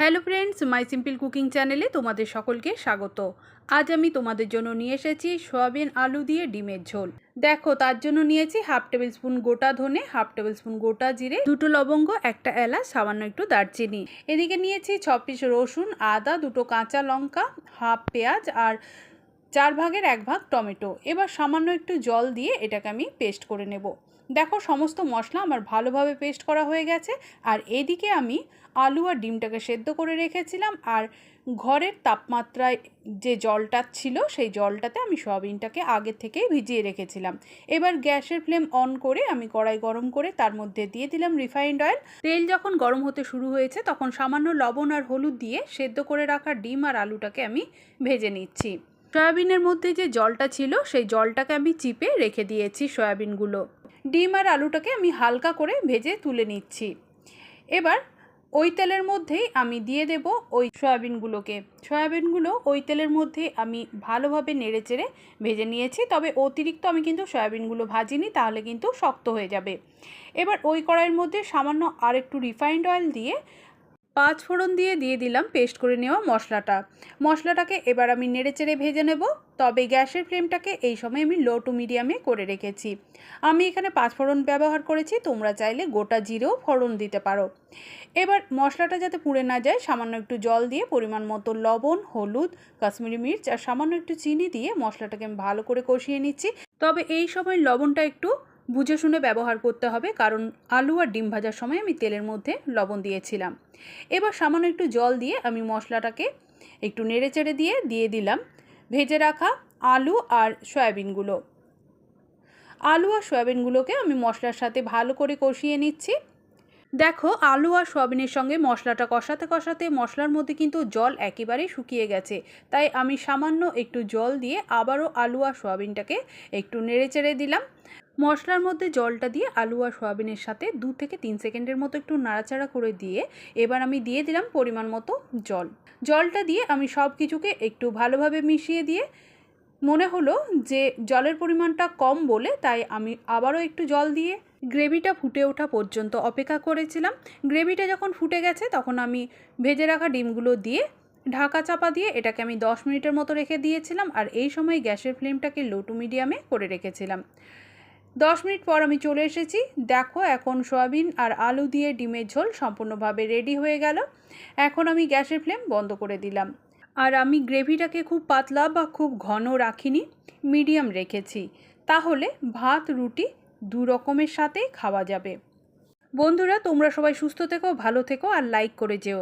Hello friends, মাই simple cooking চ্যানেলে তোমাদের সকলকে স্বাগত। আজ আমি তোমাদের জন্য নিয়ে এসেছি সয়াবিন আলু দিয়ে ডিমের ঝোল। দেখো, তার জন্য নিয়েছি হাফ টেবিল স্পুন গোটা ধনে, হাফ টেবিল স্পুন গোটা জিরে, দুটো লবঙ্গ, একটা এলাচ, সামান্য একটু দারচিনি। এদিকে নিয়েছি 6 পিস রসুন, আদা, দুটো কাঁচা লঙ্কা, হাফ পেঁয়াজ আর 1/4 ভাগ টমেটো। এবার সামান্য একটু জল দিয়ে এটাকে আমি পেস্ট করে নেব। দেখো, সমস্ত মশলা আমার ভালোভাবে পেস্ট করা হয়ে গেছে। আর এদিকে আমি আলু আর ডিমটাকে সেদ্ধ করে রেখেছিলাম, আর ঘরের তাপমাত্রায় যে জলটা ছিল সেই জলটাতে আমি সয়াবিনটাকে আগে থেকেই ভিজিয়ে রেখেছিলাম। এবার গ্যাসের ফ্লেম অন করে আমি কড়াই গরম করে তার মধ্যে দিয়ে দিলাম রিফাইন্ড অয়েল। তেল যখন গরম হতে শুরু হয়েছে তখন সামান্য লবণ আর হলুদ দিয়ে সেদ্ধ করে রাখা ডিম আর আলুটাকে আমি ভেজে নিচ্ছি। সয়াবিনের মধ্যে যে জলটা ছিল সেই জলটাকে আমি চিপে রেখে দিয়েছি সয়াবিনগুলো। ডিম আর আলুটাকে আমি হালকা করে ভেজে তুলে নিচ্ছি। এবার ওই তেলের মধ্যেই আমি দিয়ে দেব ওই সয়াবিনগুলো ওই তেলের মধ্যে আমি ভালোভাবে নেড়েচেড়ে ভেজে নিয়েছি। তবে অতিরিক্ত আমি কিন্তু সয়াবিনগুলো ভাজিনি, তাহলে কিন্তু শক্ত হয়ে যাবে। এবার ওই কড়াইয়ের মধ্যে সামান্য আর একটু রিফাইন্ড অয়েল দিয়ে 5 ফোড়ন দিয়ে দিলাম পেস্ট করে নেওয়া মশলাটাকে এবার আমি নেড়েচেড়ে ভেজে নেব। তবে গ্যাসের ফ্লেমটাকে এই সময় আমি লো টু মিডিয়ামে করে রেখেছি। আমি এখানে 5 ফোড়ন ব্যবহার করেছি, তোমরা চাইলে গোটা জিরেও ফোড়ন দিতে পারো। এবার মশলাটা যাতে পুড়ে না যায় সামান্য একটু জল দিয়ে পরিমাণ মতো লবণ, হলুদ, কাশ্মীরি মির্চ আর সামান্য একটু চিনি দিয়ে মশলাটাকে আমি ভালো করে কষিয়ে নিচ্ছি। তবে এই সময় লবণটা একটু বুঝে শুনে ব্যবহার করতে হবে, কারণ আলু আর ডিম ভাজার সময় আমি তেলের মধ্যে লবণ দিয়েছিলাম। এবার সামান্য একটু জল দিয়ে আমি মশলাটাকে একটু নেড়েচেড়ে দিয়ে দিলাম ভেজে রাখা আলু আর সয়াবিনগুলোকে আমি মশলার সাথে ভালো করে কষিয়ে নিচ্ছি। দেখো, আলু আর সয়াবিনের সঙ্গে মশলাটা কষাতে কষাতে মশলার মধ্যে কিন্তু জল একেবারেই শুকিয়ে গেছে। তাই আমি সামান্য একটু জল দিয়ে আবারও আলু আর সয়াবিনটাকে একটু নেড়েচেড়ে দিলাম। মশলার মধ্যে জলটা দিয়ে আলু আর সয়াবিনের সাথে 2 থেকে 3 সেকেন্ডের মতো একটু নাড়াচাড়া করে দিয়ে এবার আমি দিয়ে দিলাম পরিমাণ মতো জলটা দিয়ে আমি সব কিছুকে একটু ভালোভাবে মিশিয়ে দিয়ে মনে হলো যে জলের পরিমাণটা কম বলে তাই আমি আবারও একটু জল দিয়ে গ্রেভিটা ফুটে ওঠা পর্যন্ত অপেক্ষা করেছিলাম। গ্রেভিটা যখন ফুটে গেছে তখন আমি ভেজে রাখা ডিমগুলো দিয়ে ঢাকা চাপা দিয়ে এটাকে আমি 10 মিনিটের মতো রেখে দিয়েছিলাম। আর এই সময় গ্যাসের ফ্লেমটাকে লো টু মিডিয়ামে করে রেখেছিলাম। 10 মিনিট পর আমি চলে এসেছি। দেখো, এখন সয়াবিন আর আলু দিয়ে ডিমের ঝোল সম্পূর্ণভাবে রেডি হয়ে গেল। এখন আমি গ্যাসের ফ্লেম বন্ধ করে দিলাম। আর আমি গ্রেভিটাকে খুব পাতলা বা খুব ঘন রাখিনি, মিডিয়াম রেখেছি। তাহলে ভাত রুটি 2 রকমের সাথেই খাওয়া যাবে। বন্ধুরা, তোমরা সবাই সুস্থ থেকো, ভালো থেকো আর লাইক করে যেও।